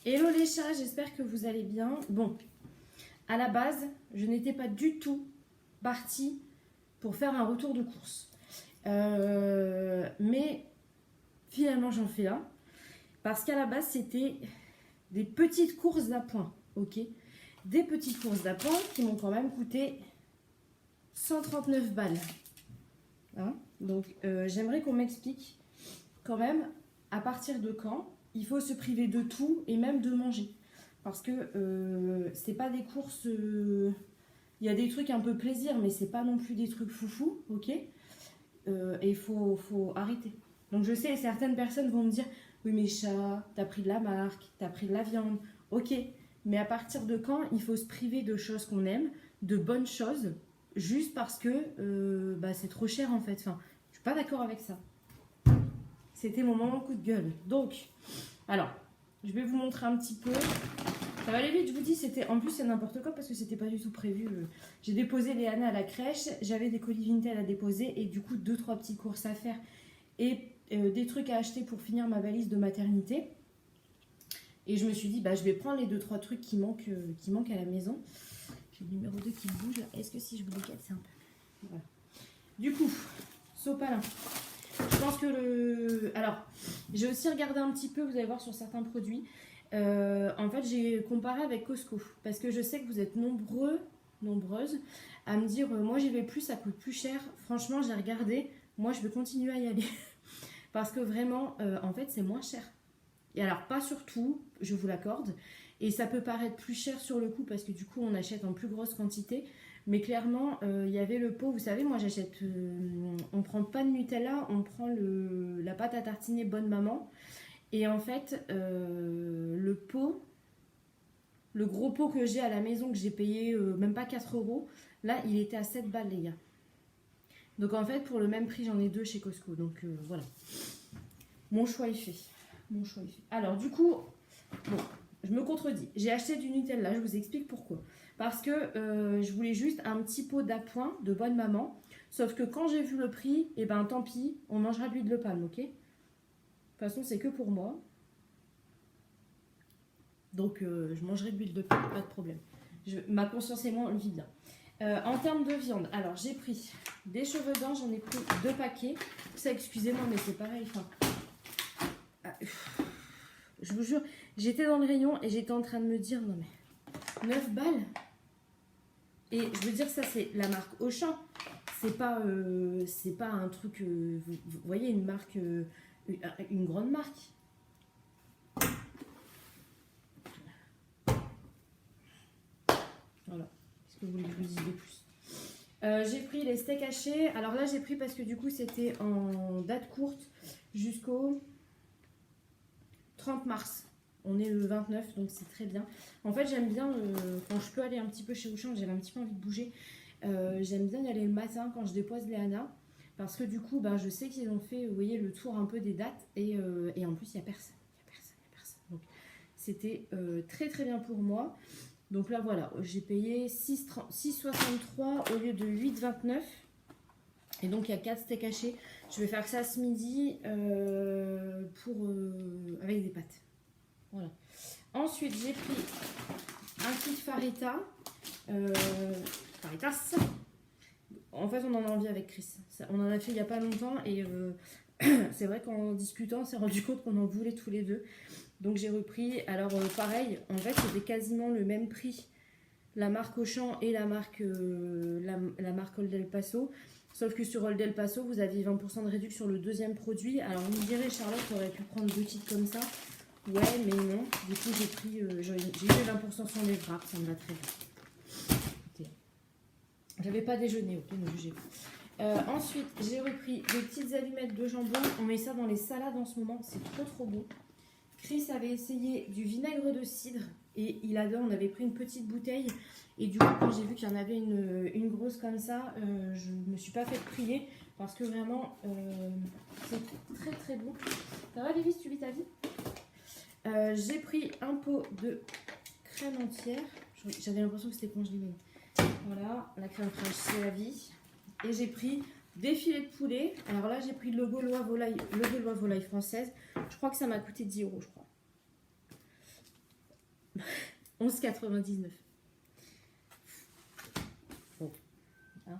Hello les chats, j'espère que vous allez bien. Bon, à la base, je n'étais pas du tout partie pour faire un retour de course. Mais finalement, j'en fais un. Parce qu'à la base, c'était des petites courses d'appoint. Ok, des petites courses d'appoint qui m'ont quand même coûté 139 balles. Hein, donc, j'aimerais qu'on m'explique quand même à partir de quand il faut se priver de tout et même de manger. Parce que c'est pas des courses. Il y a des trucs un peu plaisir, mais c'est pas non plus des trucs foufou, ok. Et il faut arrêter. Donc je sais, certaines personnes vont me dire oui, mais chat, t'as pris de la marque, t'as pris de la viande, ok. Mais à partir de quand il faut se priver de choses qu'on aime, de bonnes choses, juste parce que c'est trop cher en fait. Enfin, je suis pas d'accord avec ça. C'était mon moment coup de gueule. Donc, alors, je vais vous montrer un petit peu. Ça va aller vite, je vous dis. C'était, en plus, c'est n'importe quoi parce que c'était pas du tout prévu. J'ai déposé Léana à la crèche. J'avais des colis Vinted à déposer et du coup, 2-3 petites courses à faire et des trucs à acheter pour finir ma valise de maternité. Et je me suis dit, je vais prendre les 2-3 trucs qui manquent à la maison. J'ai le numéro 2 qui bouge. Est-ce que si je vous décale, c'est un peu. Voilà. Du coup, sopalin. Je pense que Alors, j'ai aussi regardé un petit peu, vous allez voir sur certains produits. En fait, j'ai comparé avec Costco. Parce que je sais que vous êtes nombreuses, à me dire, moi j'y vais plus, ça coûte plus cher. Franchement, j'ai regardé, moi je vais continuer à y aller. Parce que vraiment, en fait, c'est moins cher. Et alors, pas sur tout, je vous l'accorde. Et ça peut paraître plus cher sur le coup, parce que du coup, on achète en plus grosse quantité. Mais clairement, il y avait le pot, vous savez, moi j'achète, on prend pas de Nutella, on prend la pâte à tartiner Bonne Maman. Et en fait, le gros pot que j'ai à la maison, que j'ai payé même pas 4 euros, là il était à 7 balles les gars. Donc en fait, pour le même prix, j'en ai 2 chez Costco. Donc voilà, mon choix est fait. Alors du coup, bon, je me contredis. J'ai acheté du Nutella, je vous explique pourquoi. Parce que je voulais juste un petit pot d'appoint de Bonne Maman. Sauf que quand j'ai vu le prix, et tant pis, on mangera de l'huile de palme, ok? De toute façon, c'est que pour moi. Donc, je mangerai de l'huile de palme, pas de problème. Ma conscience et moi, on le vit bien. En termes de viande, alors j'ai pris des cheveux d'ange, j'en ai pris 2 paquets. Ça, excusez-moi, mais c'est pareil. Enfin, je vous jure, j'étais dans le rayon et j'étais en train de me dire, non mais, 9 balles. Et je veux dire, ça c'est la marque Auchan. C'est pas un truc, vous voyez, une marque, une grande marque. Voilà. Qu'est-ce que vous voulez que je vous dise de plus? J'ai pris les steaks hachés. Alors là, j'ai pris parce que du coup, c'était en date courte jusqu'au 30 mars. On est le 29, donc c'est très bien. En fait, j'aime bien, quand je peux aller un petit peu chez Auchan, j'avais un petit peu envie de bouger. J'aime bien y aller le matin quand je dépose Léana. Parce que du coup, je sais qu'ils ont fait, vous voyez, le tour un peu des dates. Et en plus, il n'y a personne. Donc, c'était très très bien pour moi. Donc là, voilà, j'ai payé 6,63 au lieu de 8,29. Et donc, il y a 4 steaks hachés. Je vais faire ça ce midi avec des pâtes. Voilà. Ensuite, j'ai pris un kit Farita. Faritas. En fait, on en a envie avec Chris. On en a fait il n'y a pas longtemps. Et c'est vrai qu'en discutant, on s'est rendu compte qu'on en voulait tous les deux. Donc j'ai repris. Alors pareil, en fait, c'était quasiment le même prix. La marque Auchan et la marque Old El Paso. Sauf que sur Old El Paso, vous aviez 20% de réduction sur le deuxième produit. Alors vous me direz, Charlotte, aurait pu prendre 2 kits comme ça. Ouais, mais non. Du coup, j'ai eu 20% sur les wraps. Ça me va très bien. J'avais pas déjeuné, ok, ne jugez pas. Ensuite, j'ai repris des petites allumettes de jambon. On met ça dans les salades en ce moment. C'est trop bon. Chris avait essayé du vinaigre de cidre et il adore. On avait pris une petite bouteille et du coup, quand j'ai vu qu'il y en avait une grosse comme ça, je ne me suis pas fait prier parce que vraiment, c'est très bon. Ça va, Lévis, tu vis ta vie? J'ai pris un pot de crème entière. J'avais l'impression que c'était congelé. Voilà, la crème fraîche, c'est la vie. Et j'ai pris des filets de poulet. Alors là, j'ai pris le Gaulois volaille française. Je crois que ça m'a coûté 10 €, je crois. 11,99. Bon. Hein.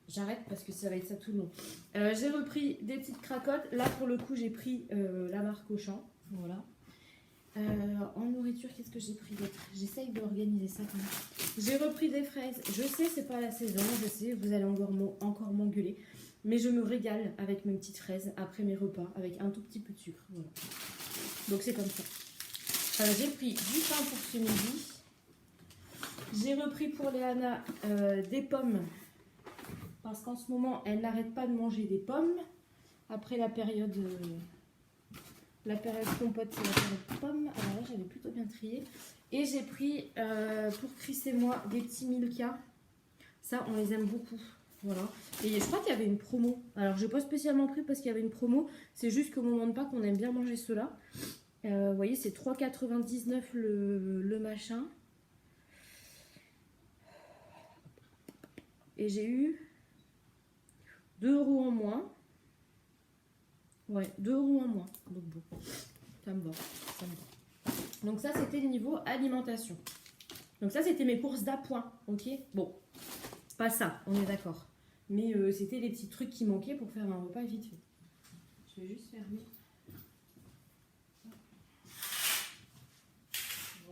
J'arrête parce que ça va être ça tout le long. J'ai repris des petites cracottes. Là, pour le coup, j'ai pris la marque Auchan. Voilà. En nourriture, qu'est-ce que j'ai pris d'autre? J'essaye d'organiser ça quand même. J'ai repris des fraises. Je sais, c'est pas la saison. Je sais, vous allez encore m'engueuler. Mais je me régale avec mes petites fraises après mes repas, avec un tout petit peu de sucre. Voilà. Donc c'est comme ça. J'ai pris du pain pour ce midi. J'ai repris pour Léana des pommes. Parce qu'en ce moment, elle n'arrête pas de manger des pommes. Après la période compote, c'est la période pommes. Alors là, j'avais plutôt bien trié. Et j'ai pris pour Chris et moi des petits Milka. Ça, on les aime beaucoup. Voilà. Et je crois qu'il y avait une promo. Alors, je n'ai pas spécialement pris parce qu'il y avait une promo. C'est juste qu'au moment de Pâques, on aime bien manger ceux-là. Vous voyez, c'est 3,99 le machin. Et j'ai eu 2 € en moins. Ouais, 2 € en moins. Donc bon, ça me va. Ça me va. Donc ça, c'était le niveau alimentation. Donc ça, c'était mes courses d'appoint. Ok. Bon, pas ça, on est d'accord. Mais c'était les petits trucs qui manquaient pour faire un repas vite fait. Je vais juste fermer.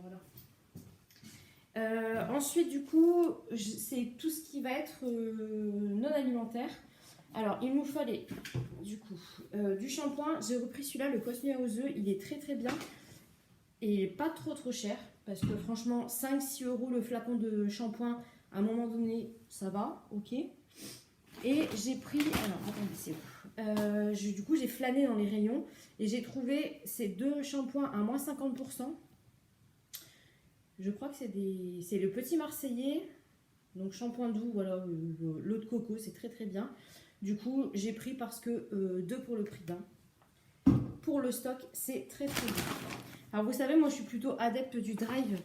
Voilà. Ensuite, du coup, c'est tout ce qui va être non alimentaire. Alors, il nous fallait du coup du shampoing. J'ai repris celui-là, le Cosmia aux œufs. Il est très très bien et pas trop cher parce que franchement, 5-6 € le flacon de shampoing, à un moment donné, ça va, ok. Et j'ai pris, alors attendez, c'est où du coup, j'ai flâné dans les rayons et j'ai trouvé ces deux shampoings à moins 50%. Je crois que c'est le petit Marseillais, donc shampoing doux, voilà, l'eau de coco, c'est très très bien. Du coup, j'ai pris parce que 2 pour le prix d'un. Pour le stock, c'est très très bien. Alors vous savez, moi je suis plutôt adepte du drive,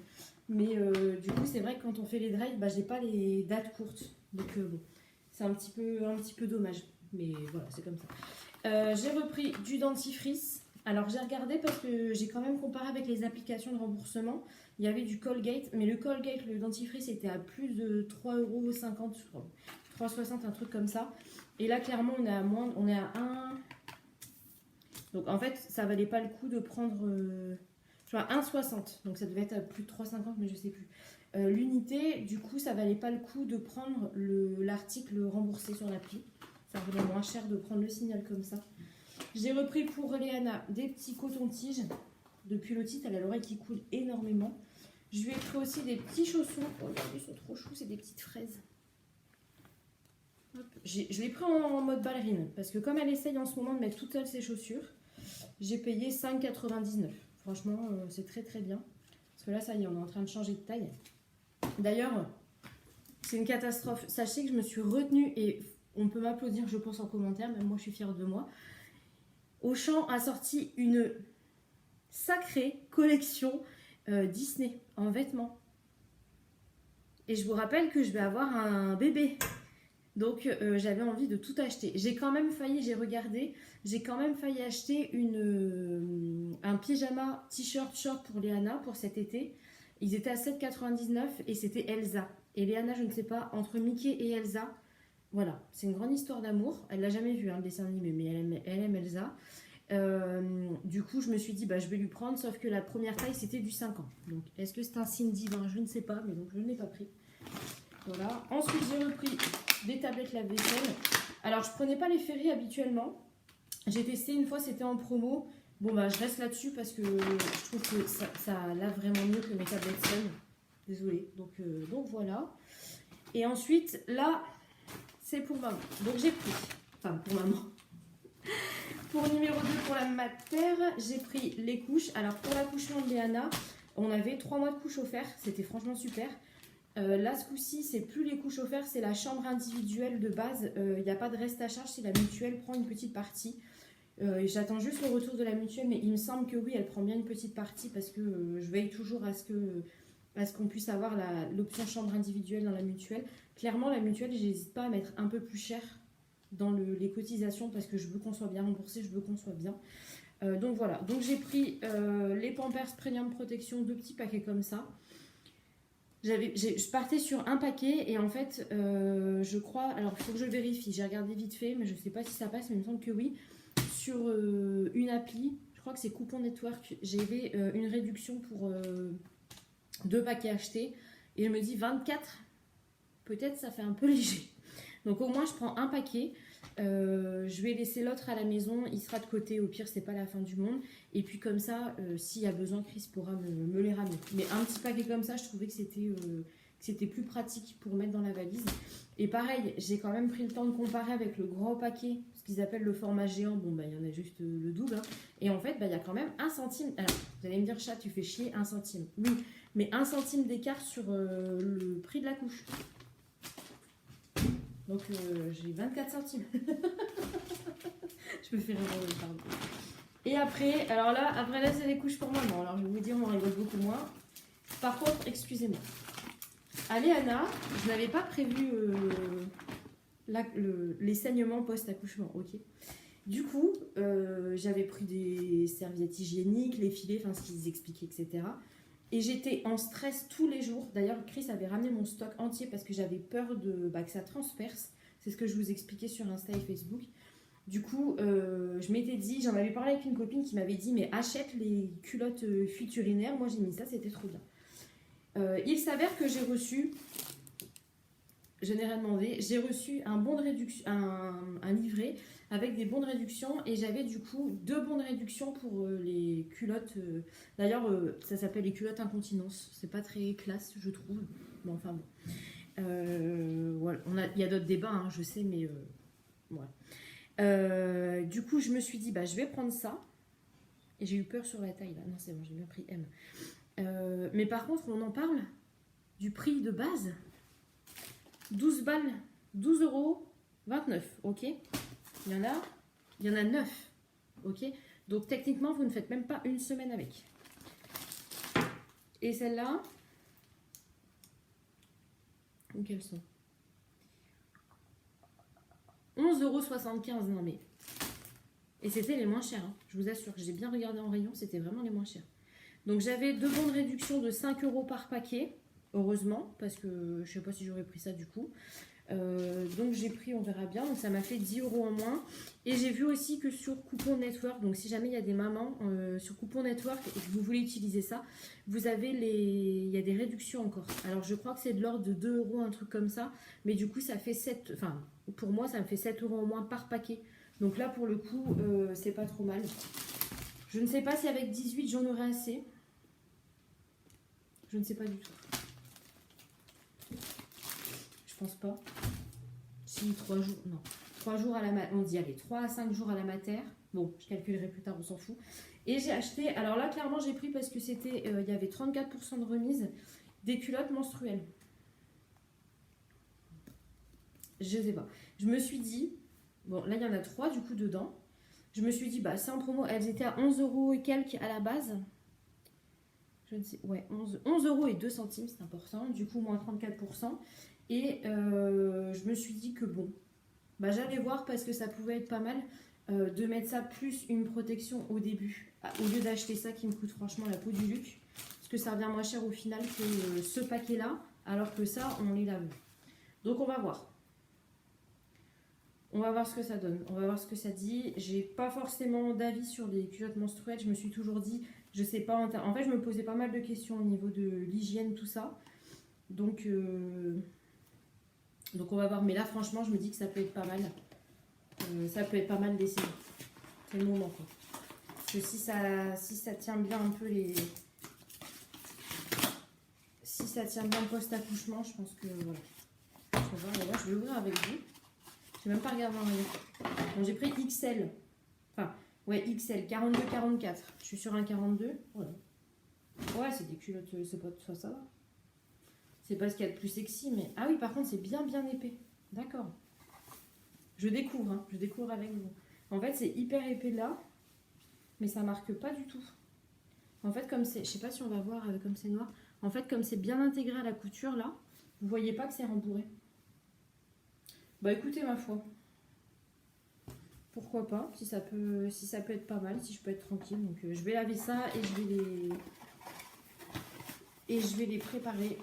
mais du coup c'est vrai que quand on fait les drives, bah, j'ai pas les dates courtes. Donc bon, c'est un petit peu dommage, mais voilà, c'est comme ça. J'ai repris du dentifrice. Alors j'ai regardé parce que j'ai quand même comparé avec les applications de remboursement. Il y avait du Colgate, mais le Colgate, le dentifrice était à plus de 3,50 €, je crois. 3,60 €, un truc comme ça. Et là, clairement, on est à 1. Donc en fait, ça valait pas le coup de prendre. Je vois 1,60. Donc ça devait être à plus de 3,50, mais je sais plus. L'unité, du coup, ça valait pas le coup de prendre l'article remboursé sur l'appli. Ça valait moins cher de prendre le Signal comme ça. J'ai repris pour Léana des petits cotons-tiges. Depuis l'otite, elle a l'oreille qui coule énormément. Je lui ai pris aussi des petits chaussons. Oh, regardez, ils sont trop choux, c'est des petites fraises. Je l'ai pris en mode ballerine parce que comme elle essaye en ce moment de mettre toutes seules ses chaussures, j'ai payé 5,99 €. Franchement, c'est très très bien. Parce que là, ça y est, on est en train de changer de taille. D'ailleurs, c'est une catastrophe. Sachez que je me suis retenue et on peut m'applaudir, je pense, en commentaire. Même moi, je suis fière de moi. Auchan a sorti une sacrée collection Disney en vêtements. Et je vous rappelle que je vais avoir un bébé. Donc j'avais envie de tout acheter. J'ai quand même failli acheter un pyjama t-shirt short pour Léana pour cet été. Ils étaient à 7,99 € et c'était Elsa. Et Léana, je ne sais pas, entre Mickey et Elsa, voilà, c'est une grande histoire d'amour. Elle l'a jamais vu, hein, le dessin animé, mais elle aime Elsa. Du coup, je me suis dit, bah, je vais lui prendre, sauf que la première taille, c'était du 5 ans. Donc, est-ce que c'est un signe divin? Je ne sais pas, mais donc je ne l'ai pas pris. Voilà. Ensuite, j'ai repris des tablettes lave-vaisselle. Alors, je prenais pas les Ferry habituellement. J'ai testé une fois, c'était en promo. Bon, bah, je reste là-dessus parce que je trouve que ça lave vraiment mieux que mes tablettes seules. Désolée. Donc voilà. Et ensuite, là, c'est pour maman. Donc, j'ai pris. Enfin, pour maman. Pour numéro 2, pour la mater, j'ai pris les couches. Alors, pour l'accouchement de Léana, on avait 3 mois de couches offertes. C'était franchement super. Là, ce coup-ci, c'est plus les couches offertes, c'est la chambre individuelle de base. Il n'y a pas de reste à charge si la mutuelle prend une petite partie. J'attends juste le retour de la mutuelle, mais il me semble que oui, elle prend bien une petite partie parce que je veille toujours à ce qu'on puisse avoir l'option chambre individuelle dans la mutuelle. Clairement, la mutuelle, j'hésite pas à mettre un peu plus cher dans les cotisations parce que je veux qu'on soit bien remboursé, je veux qu'on soit bien. Donc voilà, donc j'ai pris les Pampers Premium Protection, 2 petits paquets comme ça. Je partais sur un paquet et en fait, je crois, alors il faut que je vérifie, j'ai regardé vite fait, mais je sais pas si ça passe, mais il me semble que oui. Sur une appli, je crois que c'est Coupon Network, j'avais une réduction pour 2 paquets achetés et je me dis 24, peut-être ça fait un peu léger. Donc au moins je prends un paquet, je vais laisser l'autre à la maison, il sera de côté, au pire c'est pas la fin du monde. Et puis comme ça, s'il y a besoin, Chris pourra me les ramener. Mais un petit paquet comme ça, je trouvais que c'était plus pratique pour mettre dans la valise. Et pareil, j'ai quand même pris le temps de comparer avec le gros paquet, ce qu'ils appellent le format géant. Bon, bah il y en a juste le double. Hein. Et en fait, bah, il y a quand même 1 centime. Alors, vous allez me dire, chat, tu fais chier, 1 centime. Oui, mais 1 centime d'écart sur le prix de la couche. Donc j'ai 24 centimes. Je me fais rire, pardon. Et après, alors là, après là, c'est les couches pour maman. Alors je vais vous dire, on rigole beaucoup moins. Par contre, excusez-moi. À Léana, je n'avais pas prévu les saignements post-accouchement, ok. Du coup, j'avais pris des serviettes hygiéniques, les filets, enfin ce qu'ils expliquaient, etc. Et j'étais en stress tous les jours. D'ailleurs, Chris avait ramené mon stock entier parce que j'avais peur que ça transperce. C'est ce que je vous expliquais sur Insta et Facebook. Du coup, je m'étais dit, j'en avais parlé avec une copine qui m'avait dit, mais achète les culottes fuites urinaires. Moi, j'ai mis ça, c'était trop bien. Il s'avère que j'ai reçu, je n'ai rien demandé, j'ai reçu un bon de réduction, un livret avec des bons de réduction et j'avais du coup 2 bons de réduction pour les culottes. D'ailleurs, ça s'appelle les culottes incontinence. C'est pas très classe, je trouve. Bon, enfin bon. Voilà. Il y a d'autres débats, hein, je sais, mais voilà. Du coup, je me suis dit, bah, je vais prendre ça. Et j'ai eu peur sur la taille là. Non, c'est bon, j'ai bien pris M. Mais par contre, on en parle du prix de base. 12 balles, 12,29 €, ok. Il y en a 9, ok. Donc techniquement, vous ne faites même pas une semaine avec. Et celle-là, où qu'elles sont? 11,75 €, non mais. Et c'était les moins chers, hein. Je vous assure, j'ai bien regardé en rayon, c'était vraiment les moins chers. Donc j'avais 2 bons de réduction de 5 € par paquet, heureusement, parce que je sais pas si j'aurais pris ça du coup. Donc j'ai pris, on verra bien, donc ça m'a fait 10 € en moins. Et j'ai vu aussi que sur Coupon Network, donc si jamais il y a des mamans sur Coupon Network et que vous voulez utiliser ça, vous avez il y a des réductions encore. Alors je crois que c'est de l'ordre de 2 €, un truc comme ça, mais du coup ça fait 7, enfin pour moi ça me fait 7 € en moins par paquet. Donc là pour le coup c'est pas trop mal. Je ne sais pas si avec 18 j'en aurai assez. Je ne sais pas du tout. Je pense pas. Si, 3 jours, non. 3 jours à la mater, on dit allez, 3 à 5 jours à la mater. Bon, je calculerai plus tard, on s'en fout. Et j'ai acheté, alors là clairement j'ai pris parce que c'était, il y avait 34% de remise, des culottes menstruelles. Je sais pas. Je me suis dit, bon là il y en a 3 du coup dedans. Je me suis dit, bah c'est en promo, elles étaient à 11 € et quelques à la base. Je ne sais, ouais, 11 € et 2 centimes, c'est important. Du coup, moins 34%. Et je me suis dit que bon, bah, j'allais voir parce que ça pouvait être pas mal de mettre ça plus une protection au début. Au lieu d'acheter ça qui me coûte franchement la peau du Luc. Parce que ça revient moins cher au final que ce paquet-là. Alors que ça, on les lave. Donc on va voir. On va voir ce que ça donne. On va voir ce que ça dit. J'ai pas forcément d'avis sur les culottes menstruelles. Je me suis toujours dit, je sais pas. En fait, je me posais pas mal de questions au niveau de l'hygiène, tout ça. Donc on va voir. Mais là, franchement, je me dis que ça peut être pas mal. Ça peut être pas mal d'essayer. C'est le moment, quoi. Parce que si ça tient bien un peu les... Si ça tient bien post-accouchement, je pense que voilà. Je vais ouvrir avec vous. Je n'ai même pas regardé en rayon. Donc j'ai pris XL. Enfin, ouais, XL, 42-44. Je suis sur un 42. Voilà. Ouais, c'est des culottes, c'est pas tout ça va. C'est pas ce qu'il y a de plus sexy, mais... Ah oui, par contre, c'est bien épais. D'accord. Je découvre, hein. Je découvre avec vous. En fait, c'est hyper épais là, mais ça marque pas du tout. En fait, comme c'est... Je sais pas si on va voir comme c'est noir. En fait, comme c'est bien intégré à la couture, là, vous voyez pas que c'est rembourré. Bah écoutez, ma foi. pourquoi pas, si ça peut être pas mal, si je peux être tranquille. Donc je vais laver ça et je vais les préparer.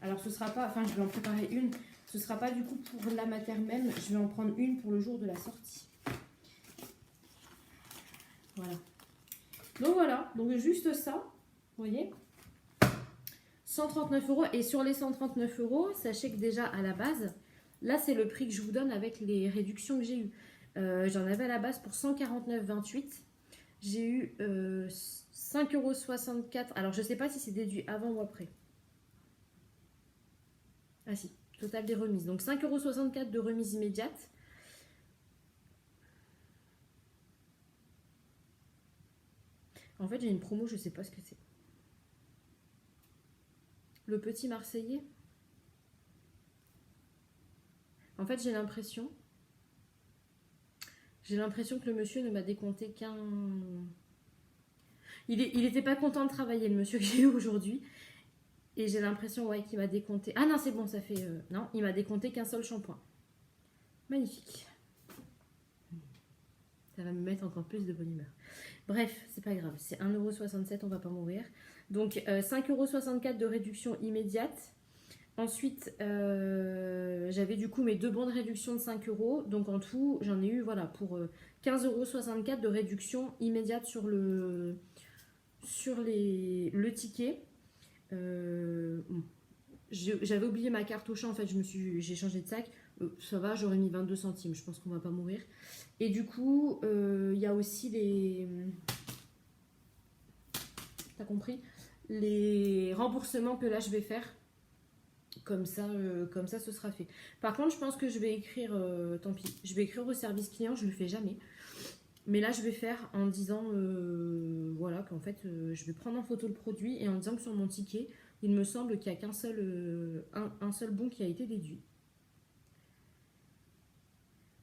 Alors ce sera pas, enfin je vais en préparer une, ce sera pas du coup pour la mater même, je vais en prendre une pour le jour de la sortie. Voilà. Donc voilà, donc juste ça, vous voyez, 139 € et sur les 139 €, sachez que déjà à la base, là c'est le prix que je vous donne avec les réductions que j'ai eues. J'en avais à la base pour 149,28 €. J'ai eu 5,64 €. Alors, je ne sais pas si c'est déduit avant ou après. Ah si, total des remises. Donc, 5,64 € de remise immédiate. En fait, j'ai une promo, je ne sais pas ce que c'est. Le petit Marseillais. En fait, j'ai l'impression que le monsieur ne m'a décompté qu'un... Il n'était pas content de travailler, le monsieur que j'ai eu aujourd'hui. Et j'ai l'impression, ouais, qu'il m'a décompté... Ah non, c'est bon, ça fait... Non, il m'a décompté qu'un seul shampoing. Magnifique. Ça va me mettre encore plus de bonne humeur. Bref, c'est pas grave. C'est 1,67 €, on va pas mourir. Donc, 5,64 € de réduction immédiate. Ensuite, j'avais du coup mes 2 bons de réduction de 5 €. Donc en tout, j'en ai eu voilà, pour 15,64 € de réduction immédiate sur le ticket. J'avais oublié ma carte au champ, en fait, j'ai changé de sac. Ça va, j'aurais mis 22 centimes, je pense qu'on va pas mourir. Et du coup, il y a aussi les... T'as compris? Les remboursements que là je vais faire. Comme ça, ce sera fait. Par contre, je pense que je vais écrire, tant pis, je vais écrire au service client, je le fais jamais. Mais là, je vais faire en disant, voilà, qu'en fait, je vais prendre en photo le produit et en disant que sur mon ticket, il me semble qu'il n'y a qu'un seul, un seul bon qui a été déduit.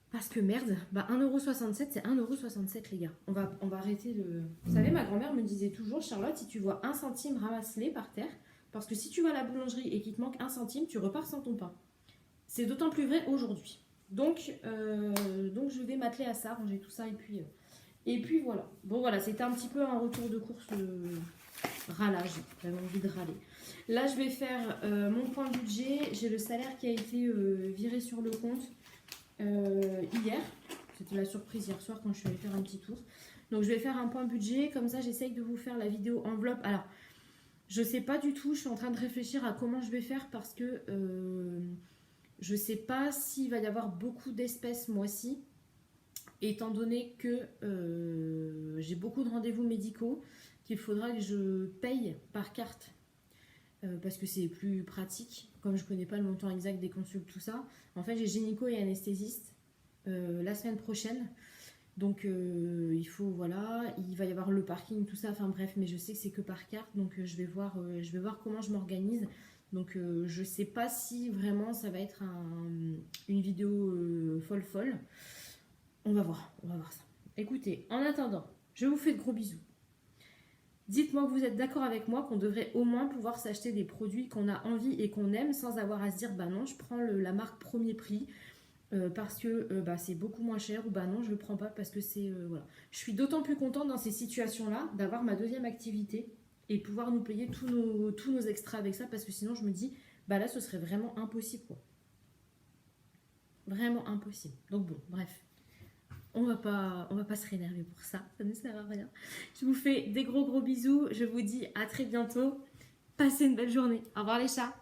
Parce que merde, bah 1,67 €, c'est 1,67 € les gars. On va arrêter de... Vous savez, ma grand-mère me disait toujours, Charlotte, si tu vois 1 centime, ramasse-les par terre. Parce que si tu vas à la boulangerie et qu'il te manque 1 centime, tu repars sans ton pain. C'est d'autant plus vrai aujourd'hui. Donc je vais m'atteler à ça, ranger tout ça et puis voilà. Bon voilà, c'était un petit peu un retour de course râlage. J'avais envie de râler. Là, je vais faire mon point budget. J'ai le salaire qui a été viré sur le compte hier. C'était la surprise hier soir quand je suis allée faire un petit tour. Donc je vais faire un point budget. Comme ça, j'essaye de vous faire la vidéo enveloppe. Alors, je sais pas du tout, je suis en train de réfléchir à comment je vais faire parce que je sais pas s'il va y avoir beaucoup d'espèces moi-ci, étant donné que j'ai beaucoup de rendez-vous médicaux, qu'il faudra que je paye par carte parce que c'est plus pratique, comme je connais pas le montant exact des consultes, tout ça. En fait, j'ai gynéco et anesthésiste la semaine prochaine. Donc il faut, voilà, il va y avoir le parking, tout ça, enfin bref, mais je sais que c'est que par carte, donc je vais voir comment je m'organise. Donc je sais pas si vraiment ça va être une vidéo folle. On va voir ça. Écoutez, en attendant, je vous fais de gros bisous. Dites-moi que vous êtes d'accord avec moi qu'on devrait au moins pouvoir s'acheter des produits qu'on a envie et qu'on aime sans avoir à se dire, bah non, je prends la marque premier prix. Parce que c'est beaucoup moins cher ou bah non je le prends pas parce que c'est voilà. Je suis d'autant plus contente dans ces situations là d'avoir ma deuxième activité et pouvoir nous payer tous nos extras avec ça parce que sinon je me dis bah là ce serait vraiment impossible quoi. Vraiment impossible. Donc bon bref, on va pas se rénerver pour ça ne sert à rien. Je vous fais des gros bisous, je vous dis à très bientôt, passez une belle journée, au revoir les chats.